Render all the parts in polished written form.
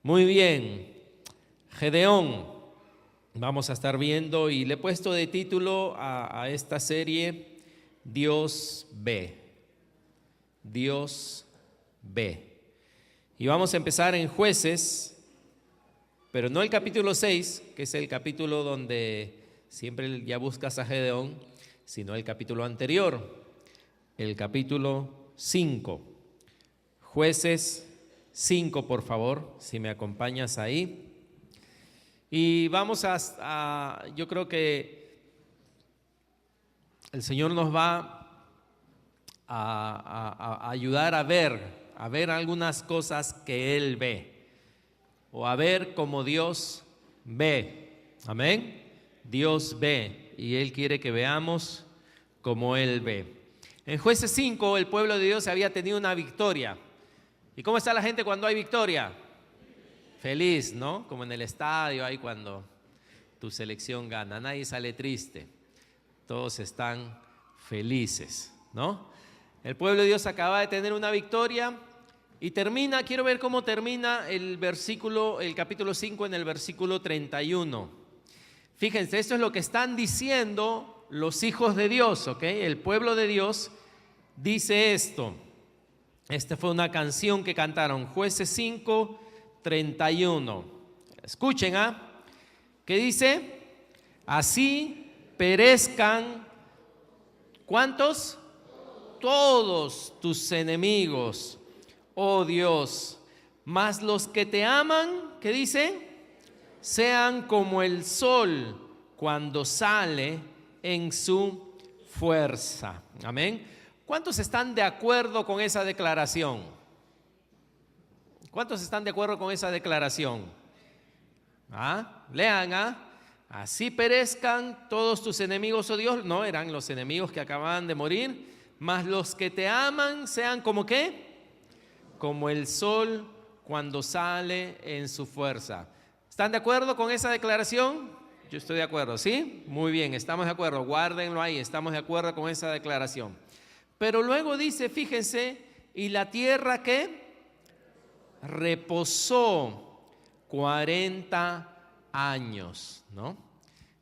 Muy bien, Gedeón, vamos a estar viendo y le he puesto de título a esta serie, Dios ve, Dios ve. Y vamos a empezar en Jueces, pero no el capítulo 6, que es el capítulo donde siempre ya buscas a Gedeón, sino el capítulo anterior, el capítulo 5. Jueces 5, por favor, si me acompañas ahí. Y vamos yo creo que el Señor nos va a ayudar a ver algunas cosas que Él ve, o a ver como Dios ve. Amén. Dios ve y Él quiere que veamos como Él ve. En Jueces 5 el pueblo de Dios había tenido una victoria. ¿Y cómo está la gente cuando hay victoria? Feliz, ¿no? Como en el estadio, ahí cuando tu selección gana. Nadie sale triste. Todos están felices, ¿no? El pueblo de Dios acaba de tener una victoria y quiero ver cómo termina el capítulo 5 en el versículo 31. Fíjense, esto es lo que están diciendo los hijos de Dios, ¿ok? El pueblo de Dios dice esto. Esta fue una canción que cantaron, Jueces 5, 31. Escuchen, ¿qué dice? Así perezcan, ¿cuántos? Todos tus enemigos, oh Dios, mas los que te aman, ¿qué dice? Sean como el sol cuando sale en su fuerza. Amén. ¿Cuántos están de acuerdo con esa declaración? ¿Cuántos están de acuerdo con esa declaración? Lean, así perezcan todos tus enemigos, oh Dios. No, eran los enemigos que acababan de morir. Mas los que te aman sean como ¿qué? Como el sol cuando sale en su fuerza. ¿Están de acuerdo con esa declaración? Yo estoy de acuerdo, ¿sí? Muy bien, estamos de acuerdo. Guárdenlo ahí, estamos de acuerdo con esa declaración. Pero luego dice, fíjense, y la tierra ¿qué? Reposó 40 años, ¿no?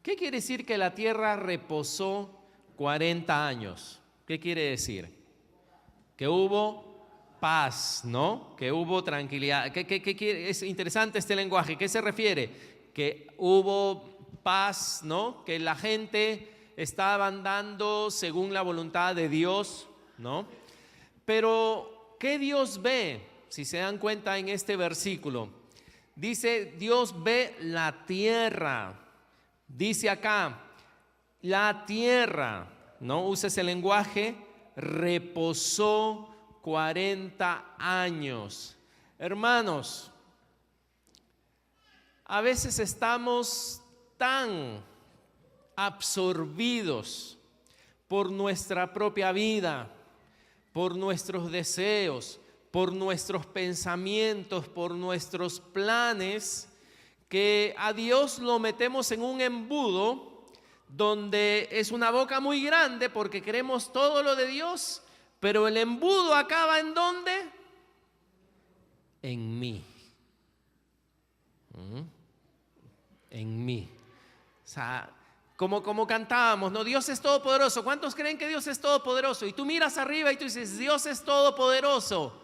¿Qué quiere decir que la tierra reposó 40 años? ¿Qué quiere decir? Que hubo paz, ¿no? Que hubo tranquilidad. Es interesante este lenguaje. ¿Qué se refiere? Que hubo paz, ¿no? Que la gente estaba andando según la voluntad de Dios, ¿no? Pero ¿qué Dios ve? Si se dan cuenta en este versículo, dice Dios ve la tierra. Dice acá, la tierra, ¿no? Usa ese lenguaje, reposó 40 años. Hermanos, a veces estamos tan absorbidos por nuestra propia vida, por nuestros deseos, por nuestros pensamientos, por nuestros planes, que a Dios lo metemos en un embudo donde es una boca muy grande porque queremos todo lo de Dios, pero el embudo acaba ¿en dónde? En mí. En mí. O sea, como cantábamos, ¿no? Dios es todopoderoso. ¿Cuántos creen que Dios es todopoderoso? Y tú miras arriba y tú dices, Dios es todopoderoso,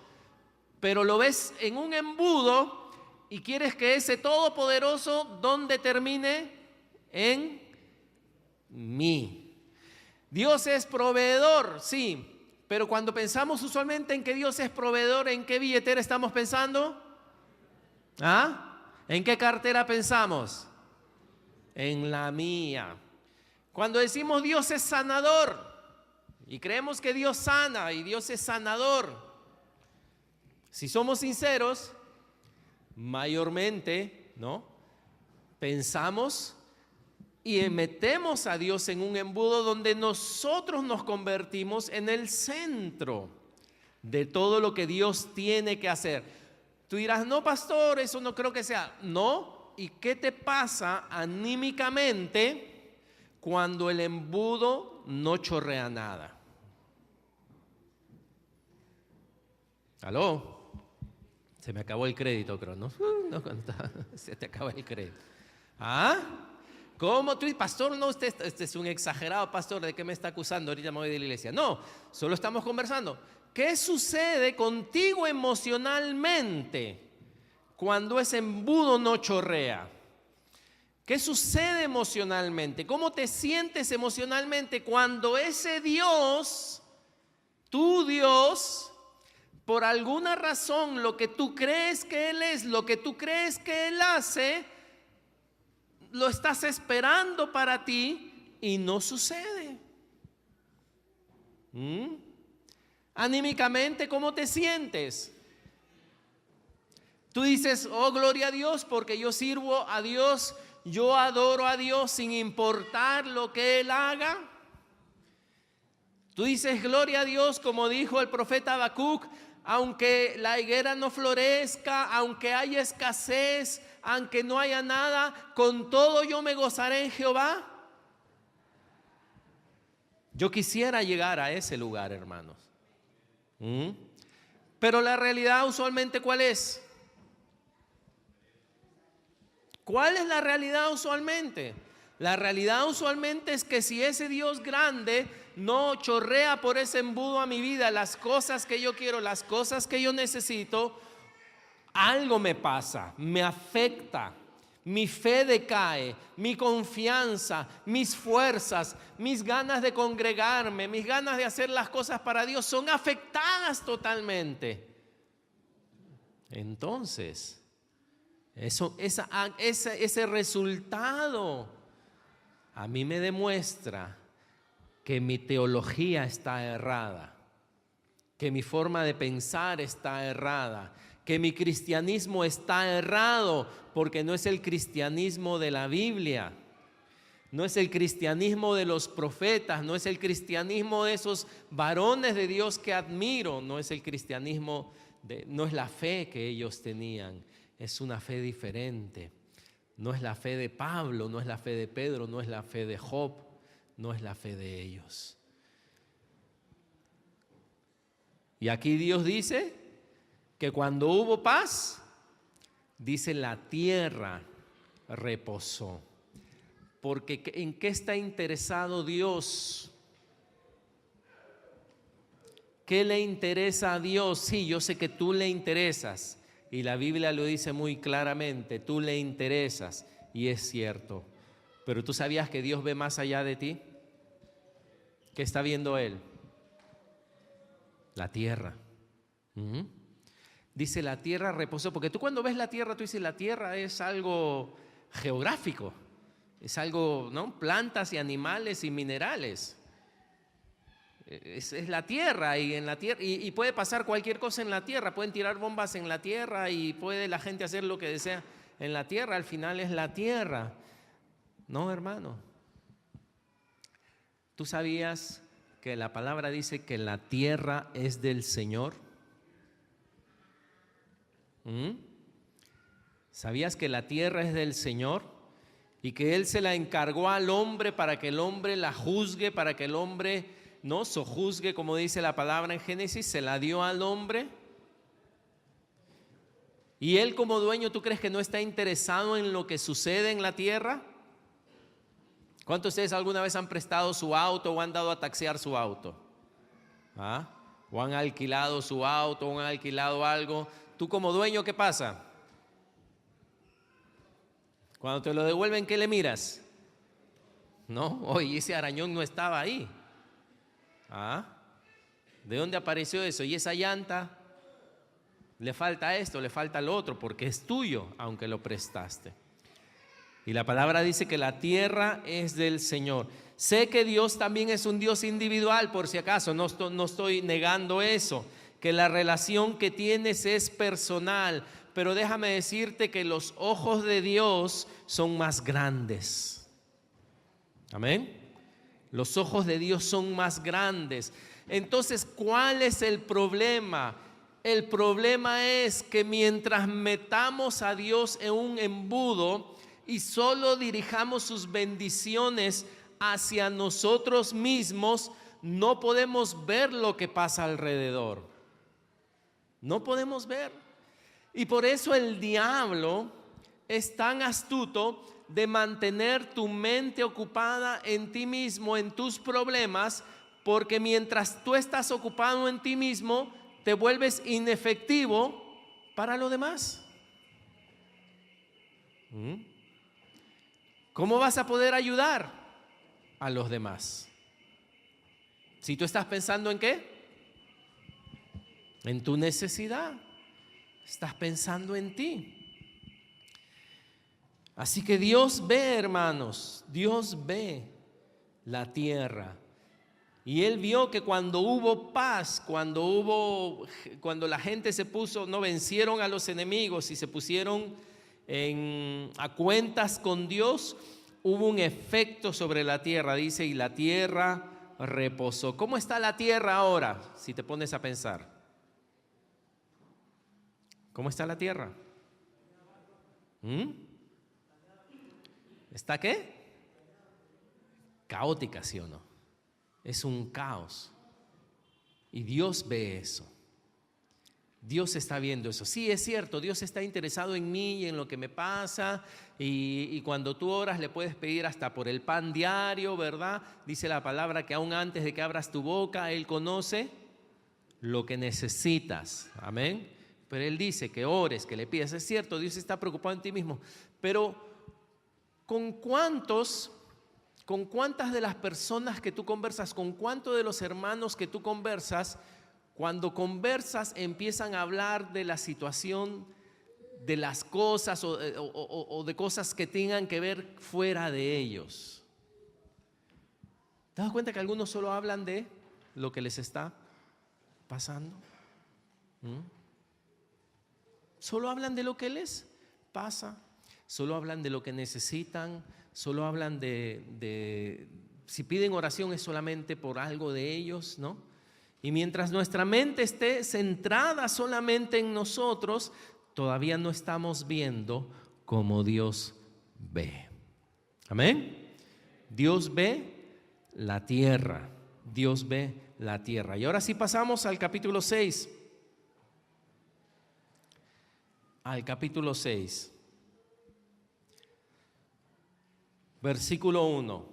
pero lo ves en un embudo y quieres que ese todopoderoso, ¿dónde termine? En mí. Dios es proveedor, sí, pero cuando pensamos usualmente en que Dios es proveedor, ¿en qué billetera estamos pensando? ¿En qué cartera pensamos? En la mía. Cuando decimos Dios es sanador y creemos que Dios sana y Dios es sanador, si somos sinceros, mayormente, ¿no? Pensamos y metemos a Dios en un embudo donde nosotros nos convertimos en el centro de todo lo que Dios tiene que hacer. Tú dirás, no, pastor, eso no creo que sea. No. ¿Y qué te pasa anímicamente cuando el embudo no chorrea nada? ¿Aló? Se me acabó el crédito, creo, ¿no? No, se te acaba el crédito. ¿Ah? ¿Cómo tú, pastor? No, usted este es un exagerado, pastor. ¿De qué me está acusando? Ahorita me voy de la iglesia. No, solo estamos conversando. ¿Qué sucede contigo emocionalmente cuando ese embudo no chorrea? ¿Qué sucede emocionalmente? ¿Cómo te sientes emocionalmente cuando ese Dios, tu Dios, por alguna razón, lo que tú crees que Él es, lo que tú crees que Él hace, lo estás esperando para ti y no sucede? Anímicamente, ¿cómo te sientes? Tú dices, oh, gloria a Dios, porque yo sirvo a Dios, yo adoro a Dios sin importar lo que Él haga. Tú dices, gloria a Dios, como dijo el profeta Habacuc, aunque la higuera no florezca, aunque haya escasez, aunque no haya nada, con todo yo me gozaré en Jehová. Yo quisiera llegar a ese lugar, hermanos. Pero la realidad usualmente, ¿cuál es? ¿Cuál es la realidad usualmente? La realidad usualmente es que si ese Dios grande no chorrea por ese embudo a mi vida, las cosas que yo quiero, las cosas que yo necesito, algo me pasa, me afecta. Mi fe decae, mi confianza, mis fuerzas, mis ganas de congregarme, mis ganas de hacer las cosas para Dios son afectadas totalmente. Entonces, ese resultado a mí me demuestra que mi teología está errada, que mi forma de pensar está errada, que mi cristianismo está errado, porque no es el cristianismo de la Biblia, no es el cristianismo de los profetas, no es el cristianismo de esos varones de Dios que admiro, no es el cristianismo, no es la fe que ellos tenían, es una fe diferente. No es la fe de Pablo, no es la fe de Pedro, no es la fe de Job, no es la fe de ellos. Y aquí Dios dice que cuando hubo paz, dice la tierra reposó. Porque ¿en qué está interesado Dios? ¿Qué le interesa a Dios? Sí, yo sé que tú le interesas. Y la Biblia lo dice muy claramente, tú le interesas, y es cierto. Pero ¿tú sabías que Dios ve más allá de ti? ¿Qué está viendo Él? La tierra. Dice la tierra reposó, porque tú cuando ves la tierra, tú dices la tierra es algo geográfico, es algo, ¿no? Plantas y animales y minerales. Es la tierra y en la tierra y puede pasar cualquier cosa en la tierra, pueden tirar bombas en la tierra y puede la gente hacer lo que desea en la tierra, al final es la tierra. No, hermano. ¿Tú sabías que la palabra dice que la tierra es del Señor? ¿Sabías que la tierra es del Señor? Y que Él se la encargó al hombre para que el hombre la juzgue, para que el hombre no sojuzgue, como dice la palabra en Génesis, se la dio al hombre. Y Él como dueño, ¿tú crees que no está interesado en lo que sucede en la tierra? ¿Cuántos de ustedes alguna vez han prestado su auto o han dado a taxiar su auto? ¿O han alquilado su auto o han alquilado algo? Tú como dueño, ¿qué pasa? Cuando te lo devuelven, ¿qué le miras? No, oye, ese arañón no estaba ahí. ¿De dónde apareció eso? Y esa llanta, le falta esto, le falta lo otro, porque es tuyo, aunque lo prestaste. Y la palabra dice que la tierra es del Señor. Sé que Dios también es un Dios individual, por si acaso, no estoy negando eso, que la relación que tienes es personal, pero déjame decirte que los ojos de Dios son más grandes. Amén. Los ojos de Dios son más grandes. Entonces, ¿cuál es el problema? El problema es que mientras metamos a Dios en un embudo y solo dirijamos sus bendiciones hacia nosotros mismos, no podemos ver lo que pasa alrededor. No podemos ver. Y por eso el diablo es tan astuto de mantener tu mente ocupada en ti mismo, en tus problemas, porque mientras tú estás ocupado en ti mismo, te vuelves inefectivo para lo demás. ¿Cómo vas a poder ayudar a los demás? Si tú estás pensando en ¿qué? En tu necesidad. Estás pensando en ti. Así que Dios ve, hermanos, Dios ve la tierra. Y Él vio que cuando hubo paz, cuando la gente se puso, no vencieron a los enemigos y se pusieron a cuentas con Dios, hubo un efecto sobre la tierra, dice, y la tierra reposó. ¿Cómo está la tierra ahora? Si te pones a pensar. ¿Cómo está la tierra? ¿Está qué? Caótica, ¿sí o no? Es un caos. Y Dios ve eso. Dios está viendo eso. Sí, es cierto, Dios está interesado en mí y en lo que me pasa. Y cuando tú oras le puedes pedir hasta por el pan diario, ¿verdad? Dice la palabra que aún antes de que abras tu boca, Él conoce lo que necesitas. Amén. Pero Él dice que ores, que le pidas. Es cierto, Dios está preocupado en ti mismo. Pero ¿con cuántas de las personas que tú conversas, con cuántos de los hermanos que tú conversas, cuando conversas empiezan a hablar de la situación, de las cosas o de cosas que tengan que ver fuera de ellos? ¿Te das cuenta que algunos solo hablan de lo que les está pasando? Solo hablan de lo que les pasa, solo hablan de lo que necesitan, solo hablan si piden oración es solamente por algo de ellos, ¿no? Y mientras nuestra mente esté centrada solamente en nosotros, todavía no estamos viendo como Dios ve. Amén. Dios ve la tierra. Dios ve la tierra. Y ahora sí pasamos al capítulo 6. Al capítulo 6. Versículo 1.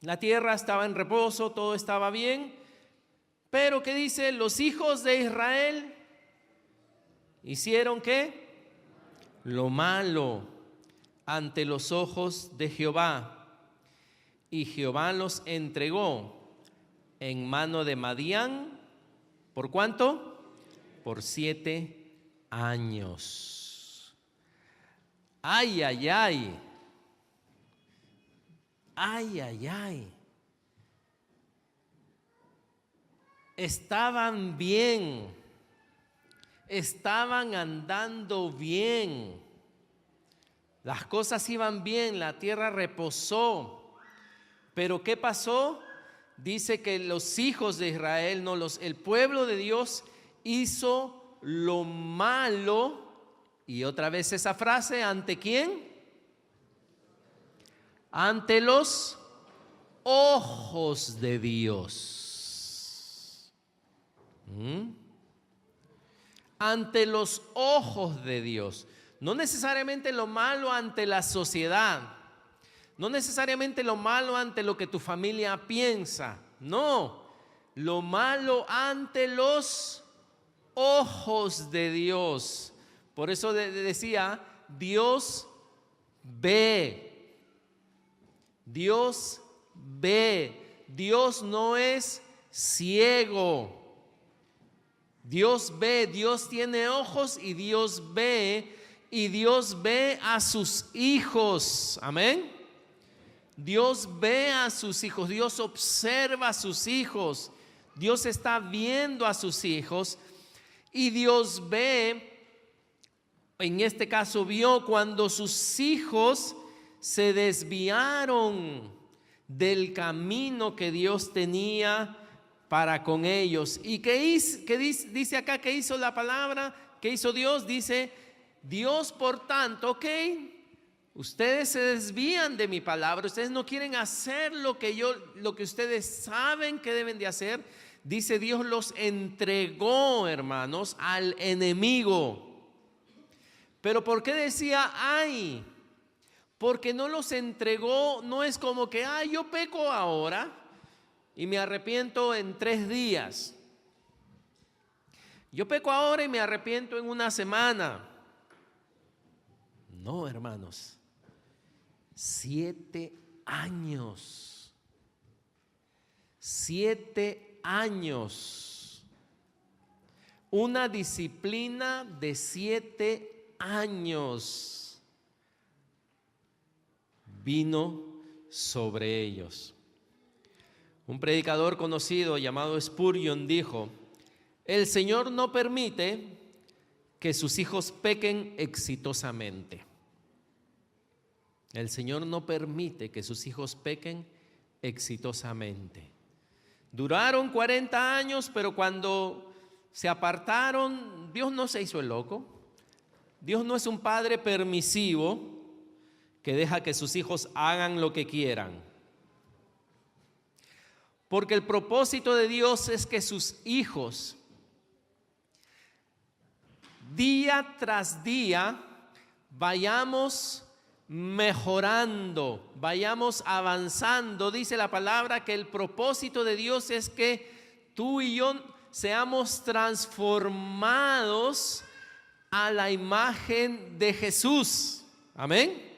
La tierra estaba en reposo, todo estaba bien. Pero ¿qué dice? Los hijos de Israel hicieron ¿qué? Lo malo ante los ojos de Jehová. Y Jehová los entregó en mano de Madián. ¿Por cuánto? Por 7 años. Ay, ay, ay. Ay, ay, ay. Estaban bien, estaban andando bien, las cosas iban bien, la tierra reposó. Pero ¿qué pasó? Dice que los hijos de Israel, el pueblo de Dios hizo lo malo. Y otra vez esa frase, ¿ante quién? Ante los ojos de Dios. Ante los ojos de Dios. No necesariamente lo malo ante la sociedad, no necesariamente lo malo ante lo que tu familia piensa, no, lo malo ante los ojos de Dios. Por eso decía, Dios ve, Dios ve, Dios no es ciego. Dios ve, Dios tiene ojos y Dios ve a sus hijos. Amén. Dios ve a sus hijos, Dios observa a sus hijos, Dios está viendo a sus hijos y Dios ve, en este caso vio cuando sus hijos se desviaron del camino que Dios tenía para con ellos. ¿Y qué dice acá? ¿Qué hizo la palabra? ¿Qué hizo Dios? Dice, Dios por tanto, ok, ustedes se desvían de mi palabra, ustedes no quieren hacer lo que ustedes saben que deben de hacer. Dice, Dios los entregó, hermanos, al enemigo. Pero ¿por qué decía ay? Porque no los entregó, no es como que, yo peco ahora y me arrepiento en 3 días. Yo peco ahora y me arrepiento en 1 semana. No, hermanos. 7 años. 7 años. Una disciplina de 7 años vino sobre ellos. Un predicador conocido llamado Spurgeon dijo: el Señor no permite que sus hijos pequen exitosamente. El Señor no permite que sus hijos pequen exitosamente. Duraron 40 años, pero cuando se apartaron, Dios no se hizo el loco. Dios no es un padre permisivo que deja que sus hijos hagan lo que quieran. Porque el propósito de Dios es que sus hijos, día tras día, vayamos mejorando, vayamos avanzando. Dice la palabra que el propósito de Dios es que tú y yo seamos transformados a la imagen de Jesús. Amén.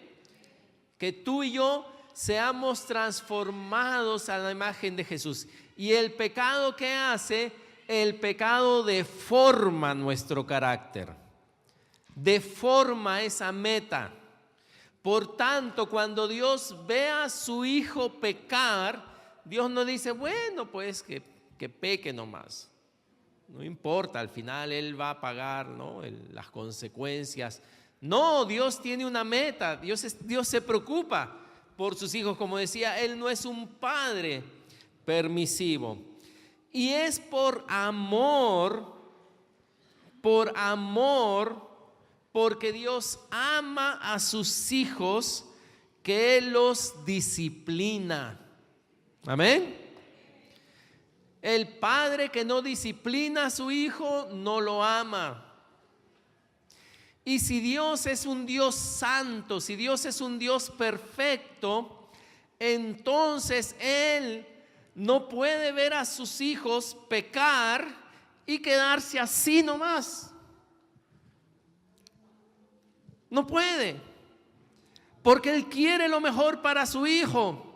Que tú y yo seamos transformados a la imagen de Jesús. Y el pecado, ¿qué hace? El pecado deforma nuestro carácter, deforma esa meta. Por tanto, cuando Dios ve a su hijo pecar, Dios no dice, bueno, pues que peque nomás. No importa, al final él va a pagar, ¿no?, las consecuencias. No, Dios tiene una meta. Dios se preocupa por sus hijos. Como decía, Él no es un padre permisivo. Y es por amor, porque Dios ama a sus hijos, que Él los disciplina. Amén. El padre que no disciplina a su hijo no lo ama. Y si Dios es un Dios santo, si Dios es un Dios perfecto, entonces Él no puede ver a sus hijos pecar y quedarse así nomás. No puede, porque Él quiere lo mejor para su hijo.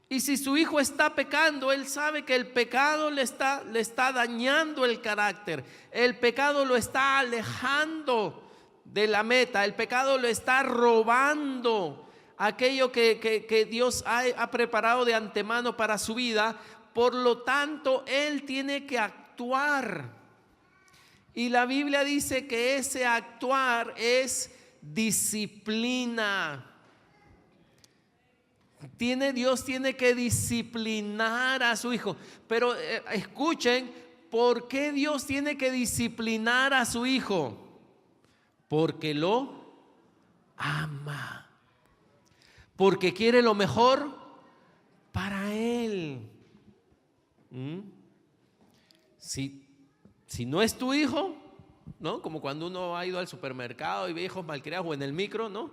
Y si su hijo está pecando, Él sabe que el pecado le está dañando el carácter. El pecado lo está alejando de la meta. El pecado lo está robando aquello que Dios ha preparado de antemano para su vida. Por lo tanto, Él tiene que actuar. Y la Biblia dice que ese actuar es disciplina. Dios tiene que disciplinar a su hijo. Pero escuchen, ¿por qué Dios tiene que disciplinar a su hijo? Porque lo ama, porque quiere lo mejor para él. Si no es tu hijo, ¿no? Como cuando uno ha ido al supermercado y ve hijos malcriados, o en el micro, ¿no?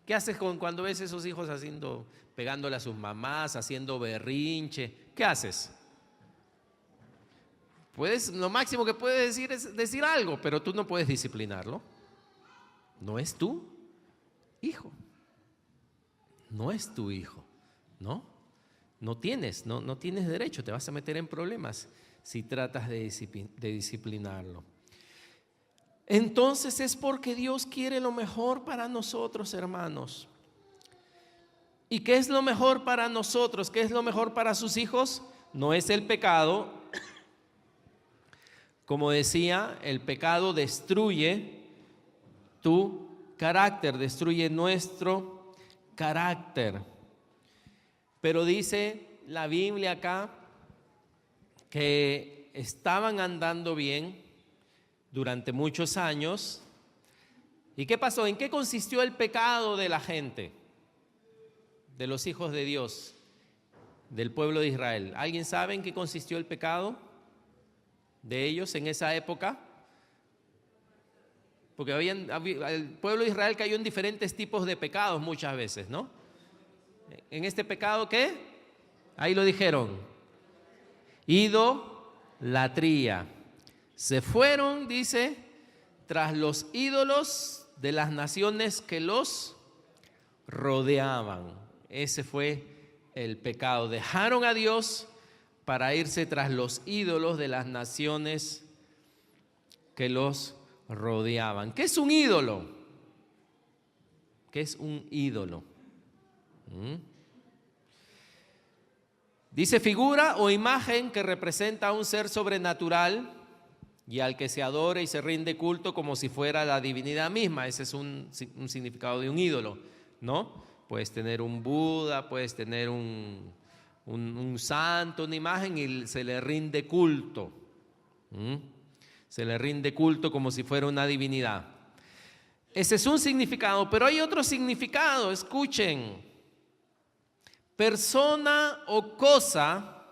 ¿Qué haces cuando ves esos hijos pegándole a sus mamás, haciendo berrinche? ¿Qué haces? Lo máximo que puedes decir es decir algo, pero tú no puedes disciplinarlo. No es tu hijo. No es tu hijo, ¿no? No tienes derecho, te vas a meter en problemas si tratas de disciplinarlo. Entonces es porque Dios quiere lo mejor para nosotros, hermanos. ¿Y qué es lo mejor para nosotros? ¿Qué es lo mejor para sus hijos? No es el pecado. Como decía, el pecado destruye tu carácter, destruye nuestro carácter. Pero dice la Biblia acá que estaban andando bien durante muchos años. ¿Y qué pasó? ¿En qué consistió el pecado de la gente, de los hijos de Dios, del pueblo de Israel? ¿Alguien sabe en qué consistió el pecado? de ellos en esa época? Porque el pueblo de Israel cayó en diferentes tipos de pecados muchas veces, ¿no? En este pecado, ¿qué? Ahí lo dijeron. Idolatría. Se fueron, dice, tras los ídolos de las naciones que los rodeaban. Ese fue el pecado. Dejaron a Dios para irse tras los ídolos de las naciones que los rodeaban. ¿Qué es un ídolo? ¿Qué es un ídolo? Dice figura o imagen que representa a un ser sobrenatural y al que se adora y se rinde culto como si fuera la divinidad misma. Ese es un significado de un ídolo, ¿no? Puedes tener un Buda, puedes tener un santo, una imagen, y se le rinde culto. Se le rinde culto como si fuera una divinidad. Ese es un significado, pero hay otro significado, escuchen. Persona o cosa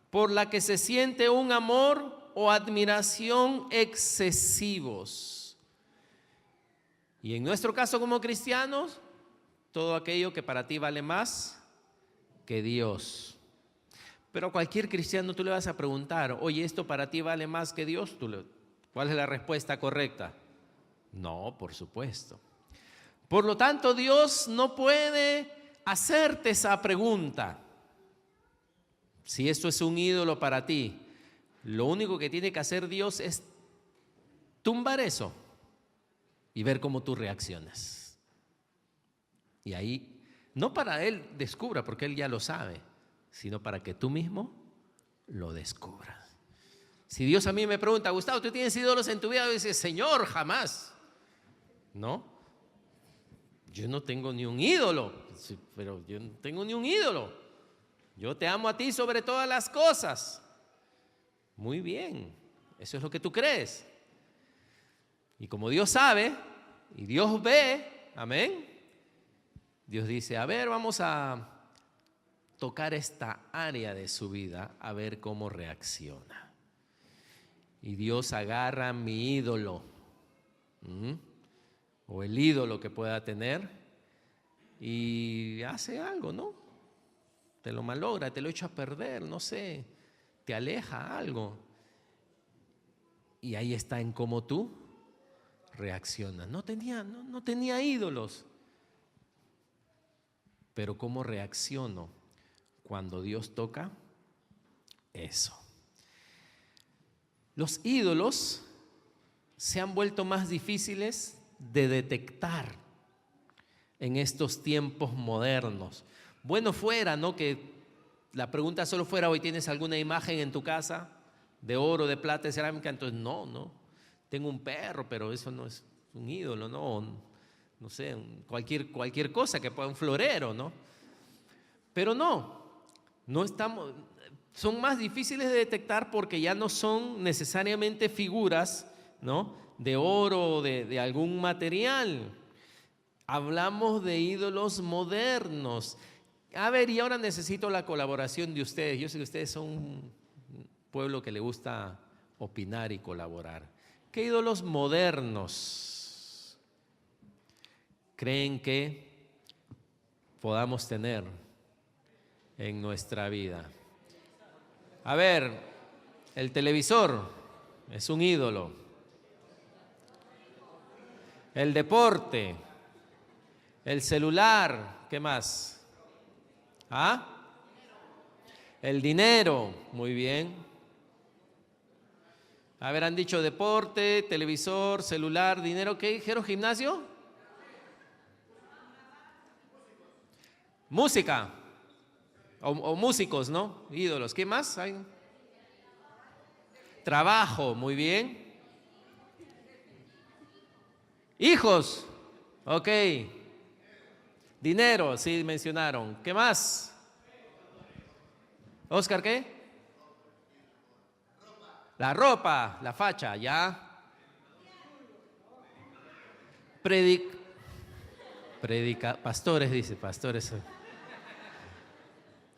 por la que se siente un amor o admiración excesivos. Y en nuestro caso como cristianos, todo aquello que para ti vale más que Dios. Pero a cualquier cristiano tú le vas a preguntar, oye, ¿esto para ti vale más que Dios? ¿Cuál es la respuesta correcta? No, por supuesto. Por lo tanto, Dios no puede hacerte esa pregunta. Si esto es un ídolo para ti, lo único que tiene que hacer Dios es tumbar eso y ver cómo tú reaccionas. Y ahí, no para Él descubra, porque Él ya lo sabe, sino para que tú mismo lo descubras. Si Dios a mí me pregunta, Gustavo, ¿tú tienes ídolos en tu vida? Yo digo, Señor, jamás. ¿No? Yo no tengo ni un ídolo, pero yo no tengo ni un ídolo. Yo te amo a ti sobre todas las cosas. Muy bien, eso es lo que tú crees. Y como Dios sabe y Dios ve, amén, Dios dice, a ver, vamos a tocar esta área de su vida, a ver cómo reacciona. Y Dios agarra mi ídolo, o el ídolo que pueda tener, y hace algo, ¿no? Te lo malogra, te lo echa a perder, no sé, te aleja algo. Y ahí está en cómo tú reaccionas. No tenía ídolos, pero cómo reacciono cuando Dios toca eso. Los ídolos se han vuelto más difíciles de detectar en estos tiempos modernos. Bueno fuera, ¿no?, que la pregunta solo fuera, ¿hoy tienes alguna imagen en tu casa de oro, de plata, de cerámica? Entonces, no. Tengo un perro, pero eso no es un ídolo, no sé, cualquier cosa que pueda, un florero, ¿no? Pero no estamos, son más difíciles de detectar porque ya no son necesariamente figuras, ¿no?, de oro o de algún material. Hablamos de ídolos modernos. A ver, y ahora necesito la colaboración de ustedes. Yo sé que ustedes son un pueblo que le gusta opinar y colaborar. ¿Qué ídolos modernos creen que podamos tener en nuestra vida? A ver, el televisor es un ídolo. El deporte, el celular, ¿qué más? El dinero, muy bien. A ver, han dicho deporte, televisor, celular, dinero, ¿qué dijeron? ¿Gimnasio? Música, o músicos, ¿no? Ídolos, ¿qué más hay? Trabajo, muy bien. Hijos, ok. Dinero, sí mencionaron. ¿Qué más? Oscar, ¿qué? La ropa, la facha, ya. Pastores, dice, pastores.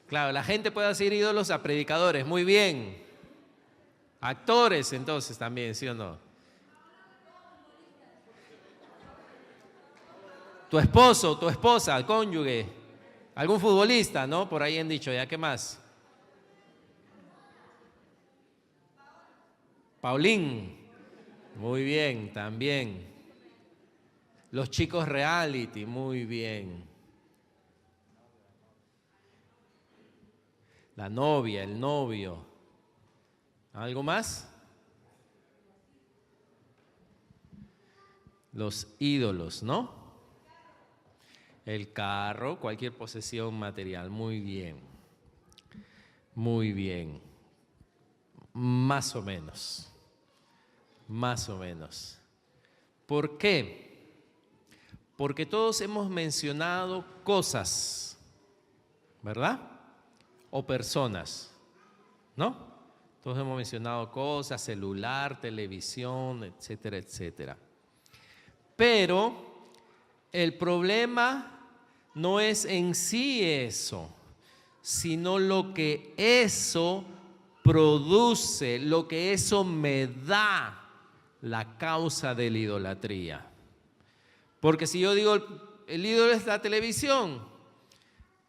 Claro, la gente puede decir ídolos a predicadores, muy bien. Actores entonces también, ¿sí o no? Tu esposo, tu esposa, el cónyuge, algún futbolista, ¿no? Por ahí han dicho, ¿ya qué más? Paulín, muy bien, también. Los chicos reality, muy bien. La novia, el novio. ¿Algo más? Los ídolos, ¿no? El carro, cualquier posesión material, muy bien. Muy bien. Más o menos. Más o menos. ¿Por qué? Porque todos hemos mencionado cosas, ¿verdad? O personas, ¿no? Todos hemos mencionado cosas, celular, televisión, etcétera, etcétera. Pero el problema no es en sí eso, sino lo que eso produce, lo que eso me da, la causa de la idolatría. Porque si yo digo, el ídolo es la televisión,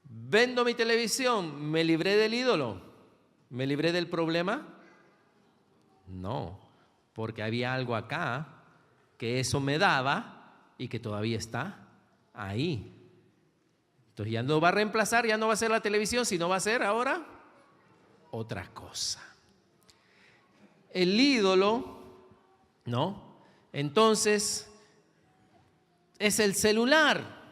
vendo mi televisión, ¿me libré del ídolo? ¿Me libré del problema? No, porque había algo acá que eso me daba y que todavía está ahí. Entonces ya no va a reemplazar, ya no va a ser la televisión, sino va a ser ahora otra cosa. El ídolo, ¿no? Entonces es el celular.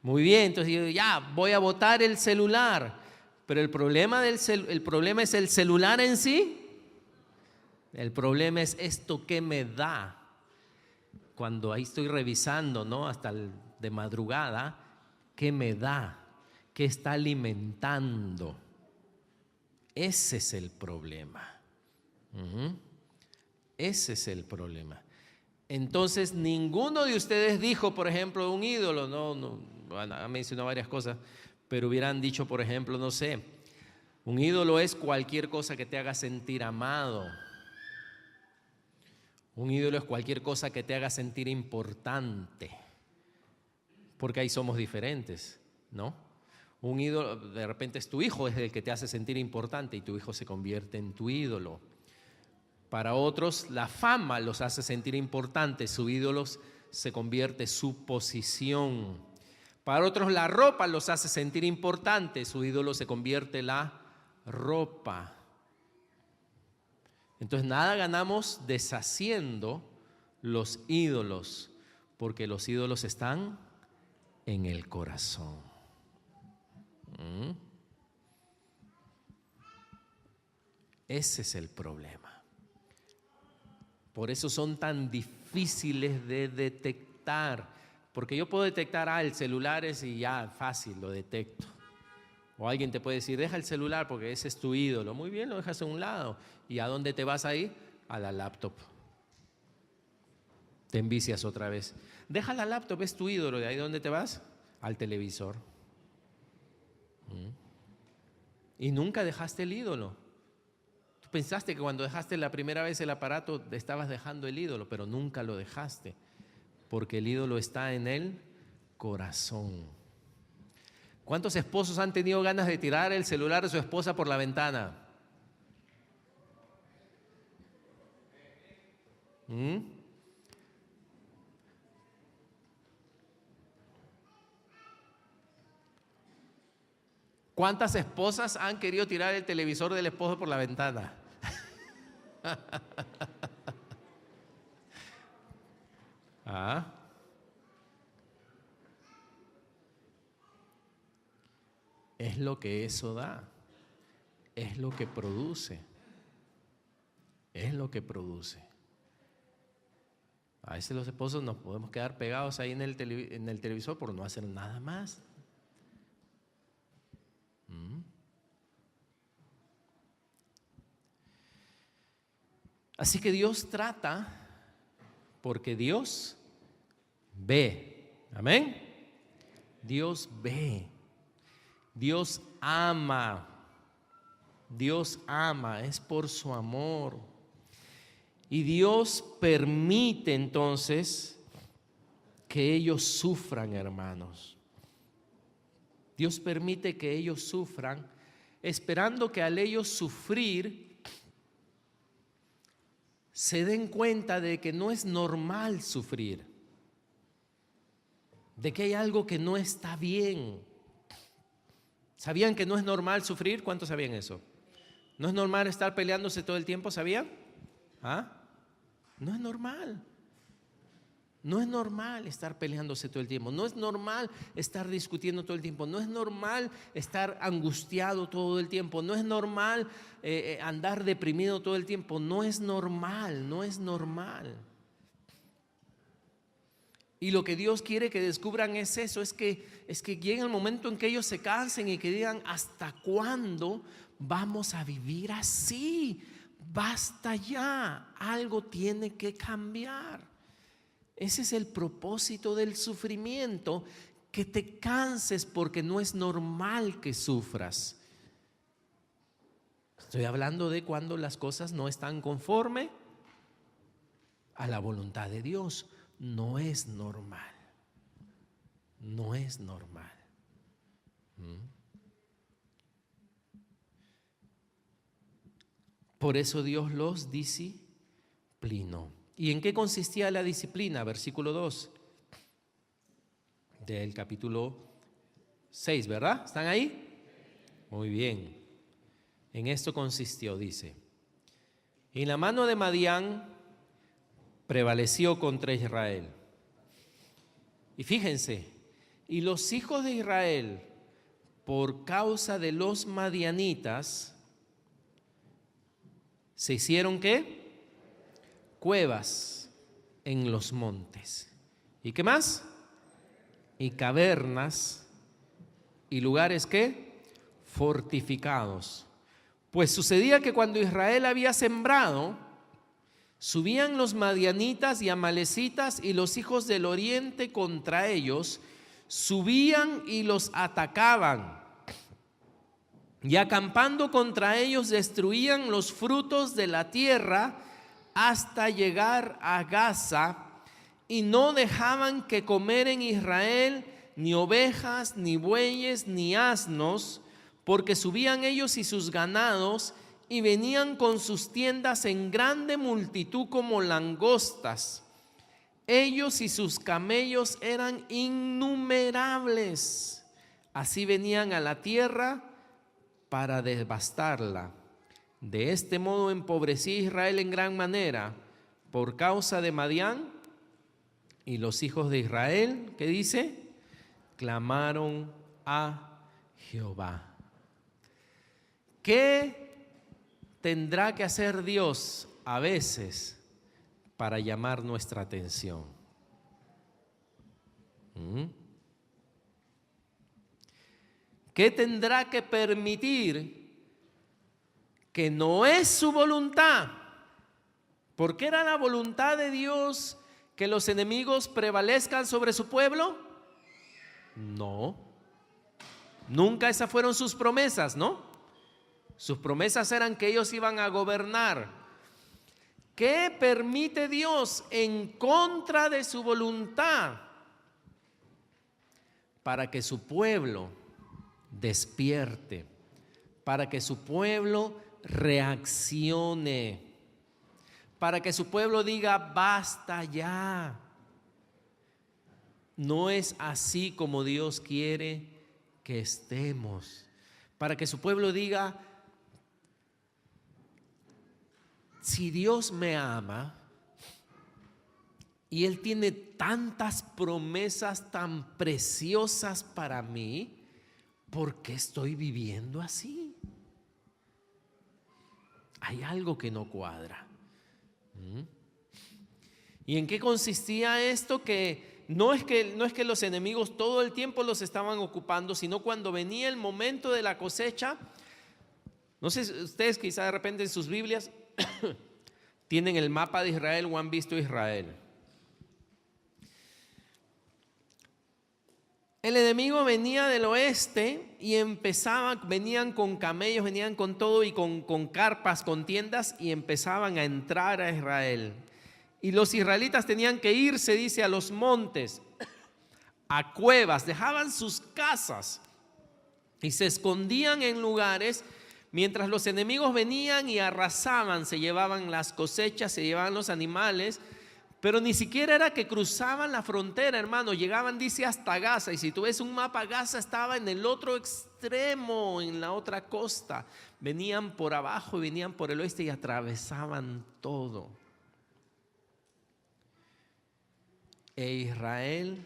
Muy bien, entonces yo ya voy a botar el celular, pero el problema es el celular en sí. El problema es esto que me da. Cuando ahí estoy revisando, ¿no? Hasta de madrugada, ¿qué me da? ¿Qué está alimentando? Ese es el problema. Ese es el problema. Entonces, ninguno de ustedes dijo, por ejemplo, un ídolo, no, bueno, han mencionado varias cosas, pero hubieran dicho, por ejemplo, no sé, un ídolo es cualquier cosa que te haga sentir amado. Un ídolo es cualquier cosa que te haga sentir importante, porque ahí somos diferentes, ¿no? Un ídolo, de repente es tu hijo, es el que te hace sentir importante y tu hijo se convierte en tu ídolo. Para otros, la fama los hace sentir importantes, su ídolo se convierte en su posición. Para otros, la ropa los hace sentir importantes, su ídolo se convierte en la ropa. Entonces, nada ganamos deshaciendo los ídolos, porque los ídolos están en el corazón. Ese es el problema. Por eso son tan difíciles de detectar, porque yo puedo detectar, el celular es y ya fácil, lo detecto. O alguien te puede decir, deja el celular porque ese es tu ídolo. Muy bien, lo dejas a un lado. ¿Y a dónde te vas ahí? A la laptop. Te envicias otra vez. Deja la laptop, es tu ídolo. ¿De ahí dónde te vas? Al televisor. Y nunca dejaste el ídolo. Tú pensaste que cuando dejaste la primera vez el aparato estabas dejando el ídolo, pero nunca lo dejaste. Porque el ídolo está en el corazón. ¿Cuántos esposos han tenido ganas de tirar el celular de su esposa por la ventana? ¿Cuántas esposas han querido tirar el televisor del esposo por la ventana? Es lo que eso da, es lo que produce, es lo que produce. A veces los esposos nos podemos quedar pegados ahí en el televisor por no hacer nada más. Así que Dios trata porque Dios ve. Amén. Dios ve. Dios ama. Dios ama, es por su amor. Y Dios permite entonces que ellos sufran, hermanos. Dios permite que ellos sufran, esperando que al ellos sufrir se den cuenta de que no es normal sufrir, de que hay algo que no está bien. ¿Sabían que no es normal sufrir? ¿Cuántos sabían eso? ¿No es normal estar peleándose todo el tiempo? ¿Sabían? ¿Ah? No es normal. No es normal estar peleándose todo el tiempo. No es normal estar discutiendo todo el tiempo. No es normal estar angustiado todo el tiempo. No es normal andar deprimido todo el tiempo. No es normal, no es normal. Y lo que Dios quiere que descubran es eso, es que llegue el momento en que ellos se cansen y que digan: ¿hasta cuándo vamos a vivir así? Basta ya, algo tiene que cambiar. Ese es el propósito del sufrimiento, que te canses, porque no es normal que sufras. Estoy hablando de cuando las cosas no están conforme a la voluntad de Dios. No es normal. No es normal. Por eso Dios los disciplinó. ¿Y en qué consistía la disciplina? Versículo 2 del capítulo 6, ¿verdad? ¿Están ahí? Muy bien. En esto consistió, dice: y la mano de Madián prevaleció contra Israel. Y fíjense, y los hijos de Israel, por causa de los madianitas, se hicieron ¿qué? Cuevas en los montes. ¿Y qué más? Y cavernas y lugares ¿qué? Fortificados. Pues sucedía que cuando Israel había sembrado, subían los madianitas y amalecitas y los hijos del oriente contra ellos, subían y los atacaban, y acampando contra ellos destruían los frutos de la tierra hasta llegar a Gaza, y no dejaban que comer en Israel ni ovejas, ni bueyes, ni asnos, porque subían ellos y sus ganados y venían con sus tiendas en grande multitud como langostas. Ellos y sus camellos eran innumerables. Así venían a la tierra para devastarla. De este modo empobrecía Israel en gran manera por causa de Madián, y los hijos de Israel, ¿qué dice? Clamaron a Jehová. ¿Qué tendrá que hacer Dios a veces para llamar nuestra atención? ¿Qué tendrá que permitir que no es su voluntad? ¿Porque era la voluntad de Dios que los enemigos prevalezcan sobre su pueblo? No. Nunca esas fueron sus promesas, ¿no? Sus promesas eran que ellos iban a gobernar. ¿Qué permite Dios en contra de su voluntad? Para que su pueblo despierte, para que su pueblo reaccione, para que su pueblo diga: basta ya. No es así como Dios quiere que estemos. Para que su pueblo diga: si Dios me ama y Él tiene tantas promesas tan preciosas para mí, ¿por qué estoy viviendo así? Hay algo que no cuadra. ¿Y en qué consistía esto? Que no es que los enemigos todo el tiempo los estaban ocupando, sino cuando venía el momento de la cosecha. No sé, ustedes quizá de repente en sus Biblias tienen el mapa de Israel o han visto Israel. El enemigo venía del oeste y venían con camellos, venían con todo y con carpas, con tiendas, y empezaban a entrar a Israel. Y los israelitas tenían que irse, dice, a los montes, a cuevas, dejaban sus casas y se escondían en lugares mientras los enemigos venían y arrasaban, se llevaban las cosechas, se llevaban los animales. Pero ni siquiera era que cruzaban la frontera, hermano. Llegaban, dice, hasta Gaza. Y si tú ves un mapa, Gaza estaba en el otro extremo, en la otra costa. Venían por abajo y venían por el oeste y atravesaban todo. E Israel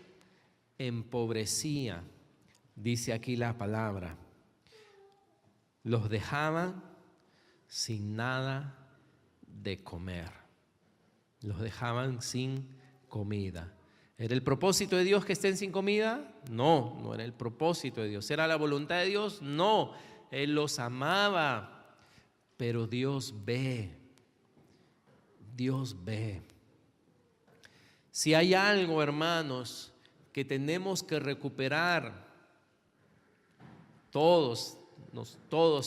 empobrecía, dice aquí la palabra. Los dejaban sin nada de comer. Los dejaban sin comida. ¿Era el propósito de Dios que estén sin comida? No, no era el propósito de Dios. ¿Era la voluntad de Dios? No, Él los amaba. Pero Dios ve. Dios ve. Si hay algo, hermanos, que tenemos que recuperar, todos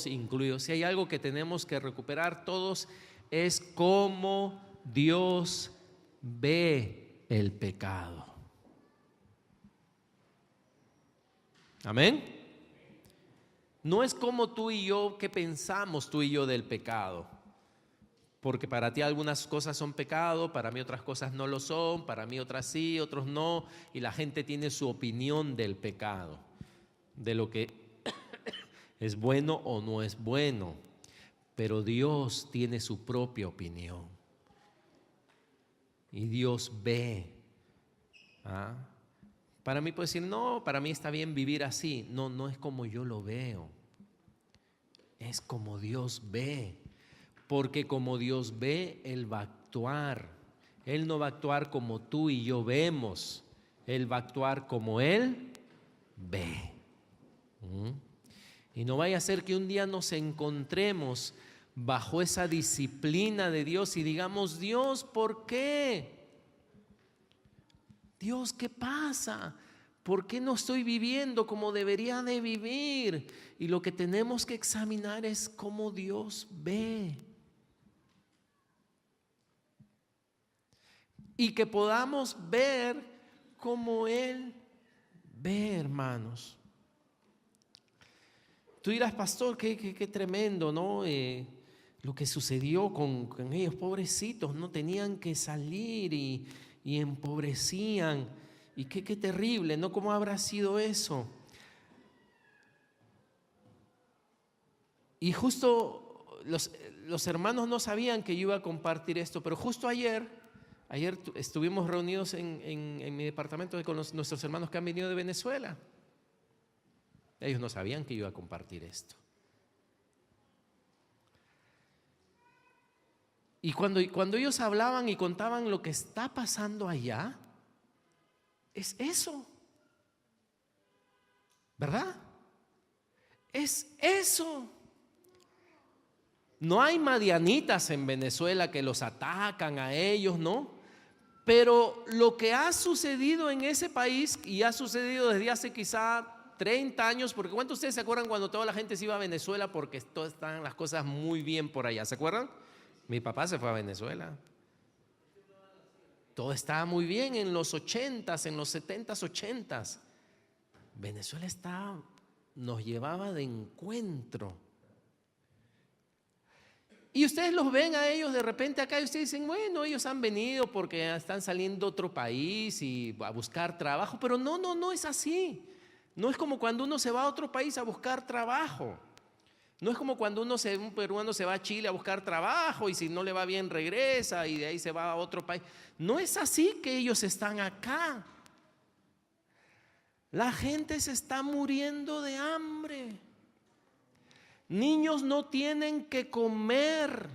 incluidos, si hay algo que tenemos que recuperar todos, es cómo Dios ve el pecado. Amén. No es como tú y yo, que pensamos tú y yo del pecado. Porque para ti algunas cosas son pecado, para mí otras cosas no lo son, para mí otras sí, otros no. Y la gente tiene su opinión del pecado, de lo que es bueno o no es bueno. Pero Dios tiene su propia opinión. Y Dios ve. Para mí puede decir, no, para mí está bien vivir así. No, no es como yo lo veo. Es como Dios ve. Porque como Dios ve, Él va a actuar. Él no va a actuar como tú y yo vemos. Él va a actuar como Él ve. Y no vaya a ser que un día nos encontremos bajo esa disciplina de Dios y digamos, Dios, ¿por qué? Dios, ¿qué pasa? ¿Por qué no estoy viviendo como debería de vivir? Y lo que tenemos que examinar es cómo Dios ve. Y que podamos ver como Él ve, hermanos. Tú dirás, pastor, qué tremendo, ¿no? Lo que sucedió con ellos, pobrecitos, no tenían que salir y empobrecían. Y qué terrible, ¿no? ¿Cómo habrá sido eso? Y justo los hermanos no sabían que yo iba a compartir esto, pero justo ayer estuvimos reunidos en mi departamento con nuestros hermanos que han venido de Venezuela. Ellos no sabían que yo iba a compartir esto. Y cuando ellos hablaban y contaban lo que está pasando allá, es eso, ¿verdad? Es eso. No hay madianitas en Venezuela que los atacan a ellos, ¿no? Pero lo que ha sucedido en ese país, y ha sucedido desde hace quizá 30 años, porque ¿cuántos de ustedes se acuerdan cuando toda la gente se iba a Venezuela porque todas están las cosas muy bien por allá? ¿Se acuerdan? Mi papá se fue a Venezuela. Todo estaba muy bien en los 80s, en los 70s, 80s. Venezuela nos llevaba de encuentro. Y ustedes los ven a ellos de repente acá y ustedes dicen, bueno, ellos han venido porque están saliendo a otro país y a buscar trabajo. Pero no es así. No es como cuando uno se va a otro país a buscar trabajo. No es como cuando un peruano se va a Chile a buscar trabajo y si no le va bien regresa y de ahí se va a otro país. No es así que ellos están acá. La gente se está muriendo de hambre. Niños no tienen que comer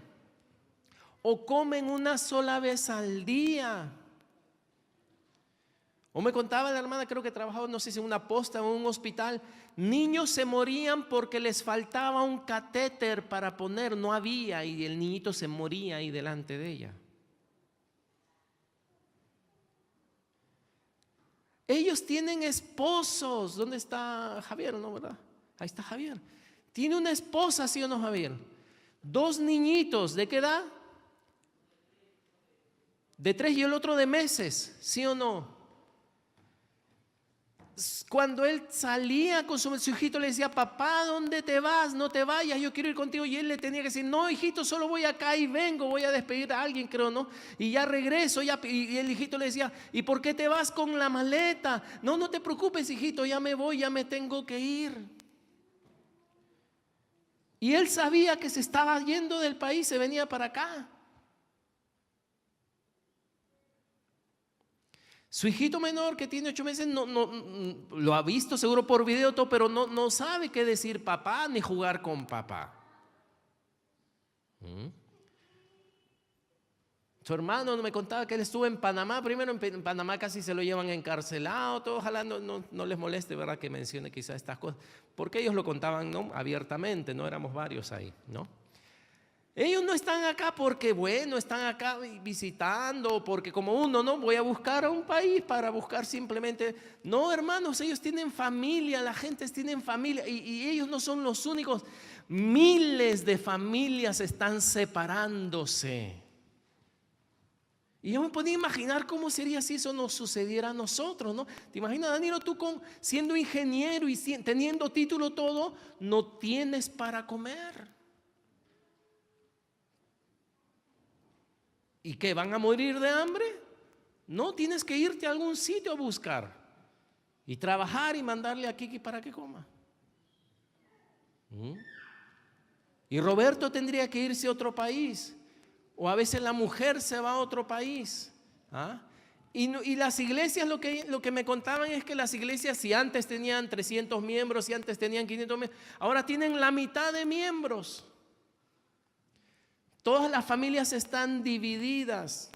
o comen una sola vez al día. O me contaba la hermana, creo que trabajaba, no sé si en una posta o en un hospital, niños se morían porque les faltaba un catéter para poner, no había, y el niñito se moría ahí delante de ella. Ellos tienen esposos. ¿Dónde está Javier? ¿No, verdad? Ahí está Javier. Tiene una esposa, ¿sí o no, Javier? 2 niñitos. ¿De qué edad? De 3 y el otro de meses, ¿sí o no? Cuando él salía con su hijito, le decía: papá, ¿dónde te vas? No te vayas, yo quiero ir contigo. Y él le tenía que decir: no, hijito, solo voy acá y vengo, voy a despedir a alguien, creo, ¿no? Y ya regreso. Y el hijito le decía: ¿y por qué te vas con la maleta? No, no te preocupes, hijito, ya me voy, ya me tengo que ir. Y él sabía que se estaba yendo del país, se venía para acá. Su hijito menor, que tiene 8 meses, no, lo ha visto seguro por video todo, pero no sabe qué decir papá ni jugar con papá. Su hermano me contaba que él estuvo en Panamá. Primero en Panamá casi se lo llevan encarcelado, todo. Ojalá no les moleste, ¿verdad?, que mencione quizás estas cosas, porque ellos lo contaban, ¿no?, abiertamente, no éramos varios ahí, ¿no? Ellos no están acá porque, bueno, están acá visitando, porque como uno, no, voy a buscar a un país para buscar simplemente. No, hermanos, ellos tienen familia, la gente tiene familia, y ellos no son los únicos. Miles de familias están separándose. Y yo me podía imaginar cómo sería si eso nos sucediera a nosotros, ¿no? ¿Te imaginas, Danilo, tú siendo ingeniero y teniendo título todo, no tienes para comer? ¿Y qué? ¿Van a morir de hambre? No, tienes que irte a algún sitio a buscar y trabajar y mandarle a Kiki para que coma. Y Roberto tendría que irse a otro país, o a veces la mujer se va a otro país. Y las iglesias, lo que me contaban es que las iglesias, si antes tenían 300 miembros, si antes tenían 500 miembros, ahora tienen la mitad de miembros. Todas las familias están divididas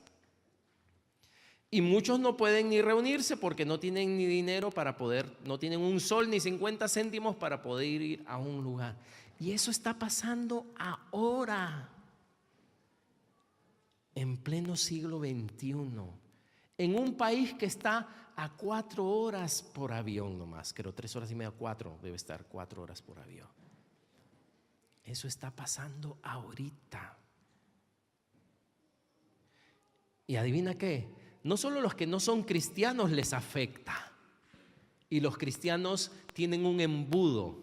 y muchos no pueden ni reunirse porque no tienen ni dinero para poder, no tienen un sol ni 50 céntimos para poder ir a un lugar. Y eso está pasando ahora, en pleno siglo XXI, en un país que está a 4 horas por avión nomás, creo 3 horas y media, 4, debe estar 4 horas por avión. Eso está pasando ahorita. Y adivina qué, no solo los que no son cristianos les afecta, y los cristianos tienen un embudo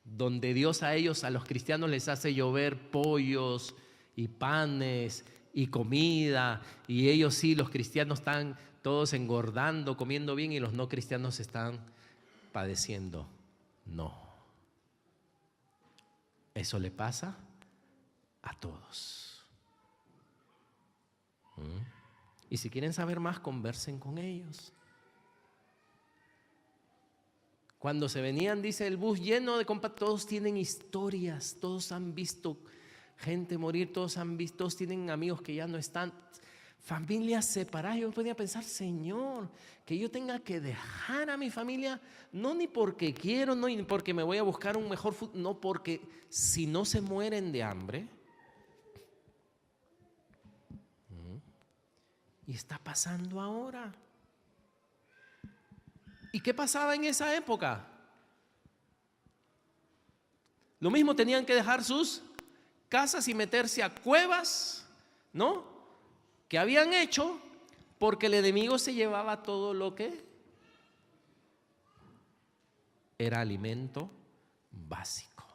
donde Dios a ellos, a los cristianos, les hace llover pollos y panes y comida, y ellos sí, los cristianos están todos engordando, comiendo bien, y los no cristianos están padeciendo. No, eso le pasa a todos. Y si quieren saber más, conversen con ellos. Cuando se venían, dice, el bus lleno de compas, todos tienen historias, todos han visto gente morir, todos tienen amigos que ya no están, familias separadas. Yo podía pensar, Señor, que yo tenga que dejar a mi familia, no ni porque quiero, no ni porque me voy a buscar un mejor futuro, no, porque si no se mueren de hambre. Y está pasando ahora. ¿Y qué pasaba en esa época? Lo mismo, tenían que dejar sus casas y meterse a cuevas, ¿no?, que habían hecho, porque el enemigo se llevaba todo lo que era alimento básico.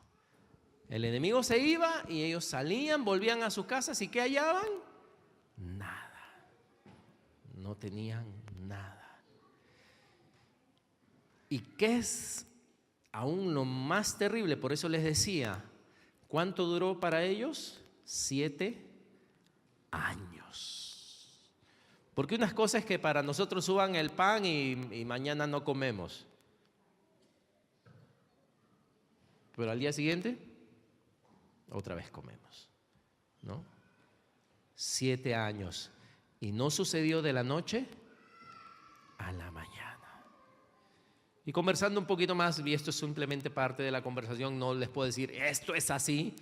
El enemigo se iba y ellos salían, volvían a sus casas, ¿y qué hallaban? Nada. No tenían nada. ¿Y qué es aún lo más terrible? Por eso les decía, ¿cuánto duró para ellos? 7 años. Porque unas cosas es que para nosotros suban el pan y mañana no comemos, pero al día siguiente otra vez comemos, ¿no? 7 años. Y no sucedió de la noche a la mañana. Y conversando un poquito más, y esto es simplemente parte de la conversación, no les puedo decir esto es así,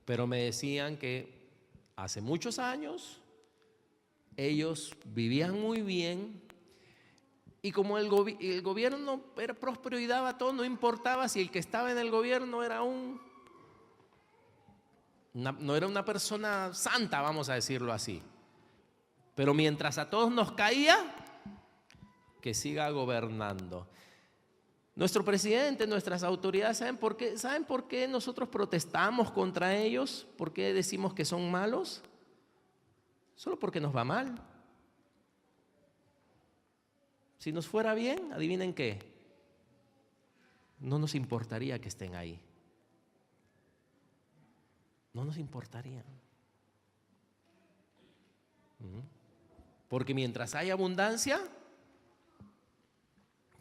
pero me decían que hace muchos años ellos vivían muy bien Y como el gobierno era próspero y daba todo, no importaba si el que estaba en el gobierno era no era una persona santa, vamos a decirlo así. Pero mientras a todos nos caía, que siga gobernando. Nuestro presidente, nuestras autoridades, ¿saben por qué nosotros protestamos contra ellos? ¿Por qué decimos que son malos? Solo porque nos va mal. Si nos fuera bien, adivinen qué, no nos importaría que estén ahí. No nos importaría. Porque mientras hay abundancia,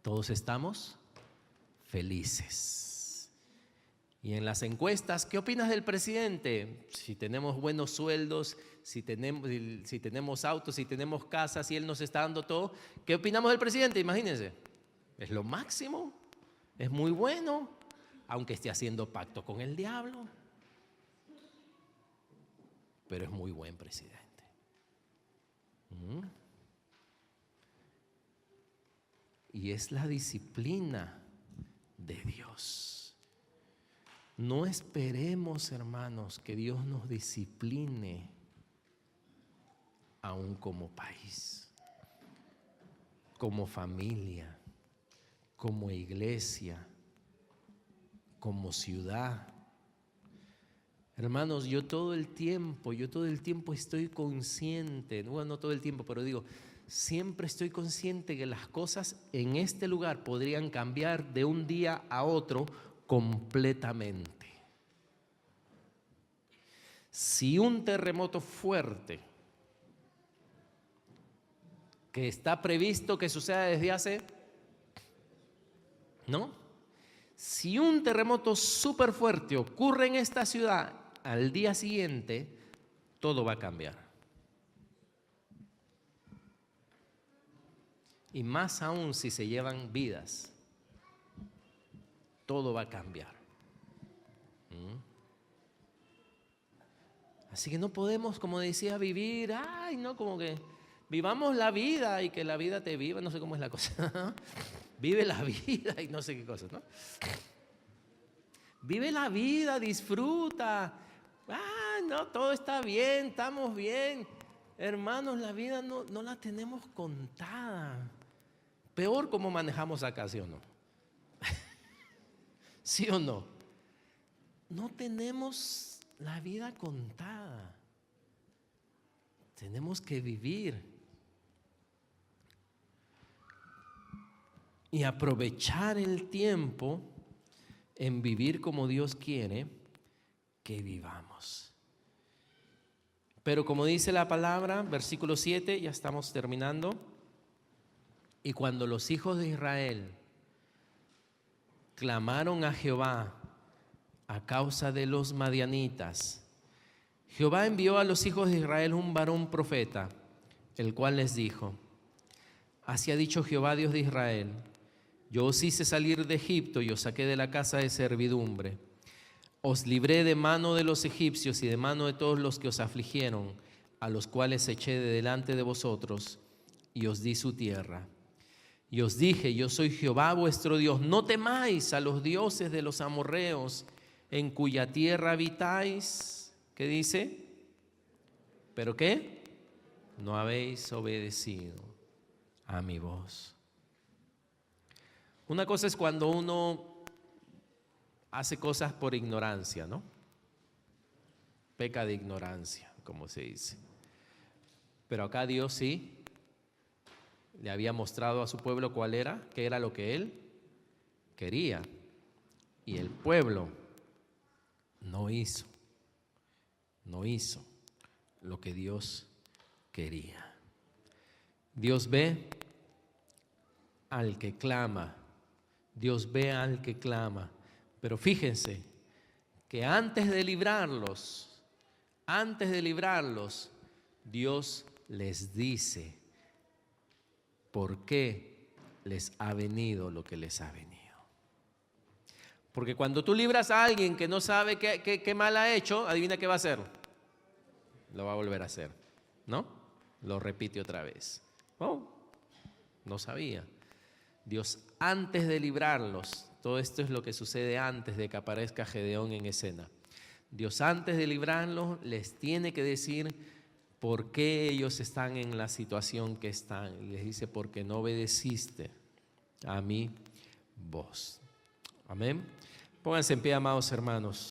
todos estamos felices. Y en las encuestas, ¿qué opinas del presidente? Si tenemos buenos sueldos, si tenemos autos, si tenemos casas, si él nos está dando todo, ¿qué opinamos del presidente? Imagínense, es lo máximo, es muy bueno, aunque esté haciendo pacto con el diablo, pero es muy buen presidente. Y es la disciplina de Dios. No esperemos, hermanos, que Dios nos discipline aún como país, como familia, como iglesia, como ciudad. Hermanos, yo todo el tiempo estoy consciente, bueno, no todo el tiempo, pero digo, siempre estoy consciente que las cosas en este lugar podrían cambiar de un día a otro completamente. Si un terremoto fuerte que está previsto que suceda desde hace, ¿no? Si un terremoto súper fuerte ocurre en esta ciudad, al día siguiente todo va a cambiar. Y más aún si se llevan vidas, todo va a cambiar. Así que no podemos, como decía, vivir, como que vivamos la vida y que la vida te viva, no sé cómo es la cosa. Vive la vida y no sé qué cosa, ¿no? Vive la vida, disfruta. No, todo está bien, estamos bien. Hermanos, la vida no la tenemos contada. Peor como manejamos acá, ¿sí o no? ¿Sí o no? No tenemos la vida contada. Tenemos que vivir y aprovechar el tiempo en vivir como Dios quiere que vivamos. Pero como dice la palabra, versículo 7, ya estamos terminando. Y cuando los hijos de Israel clamaron a Jehová a causa de los madianitas, Jehová envió a los hijos de Israel un varón profeta, el cual les dijo: así ha dicho Jehová, Dios de Israel: yo os hice salir de Egipto y os saqué de la casa de servidumbre. Os libré de mano de los egipcios y de mano de todos los que os afligieron, a los cuales eché de delante de vosotros, y os di su tierra. Y os dije: yo soy Jehová vuestro Dios, no temáis a los dioses de los amorreos, en cuya tierra habitáis. ¿Qué dice? ¿Pero qué? No habéis obedecido a mi voz. Una cosa es cuando uno hace cosas por ignorancia, ¿no? Peca de ignorancia, como se dice. Pero acá Dios sí le había mostrado a su pueblo qué era lo que él quería. Y el pueblo no hizo lo que Dios quería. Dios ve al que clama. Dios ve al que clama. Pero fíjense que antes de librarlos, Dios les dice por qué les ha venido lo que les ha venido. Porque cuando tú libras a alguien que no sabe qué mal ha hecho, adivina qué va a hacer. Lo va a volver a hacer, ¿no? Lo repite otra vez. Oh, no sabía. Dios antes de librarlos, todo esto es lo que sucede antes de que aparezca Gedeón en escena. Dios antes de librarlos les tiene que decir por qué ellos están en la situación que están. Y les dice, porque no obedeciste a mi voz. Amén. Pónganse en pie, amados hermanos.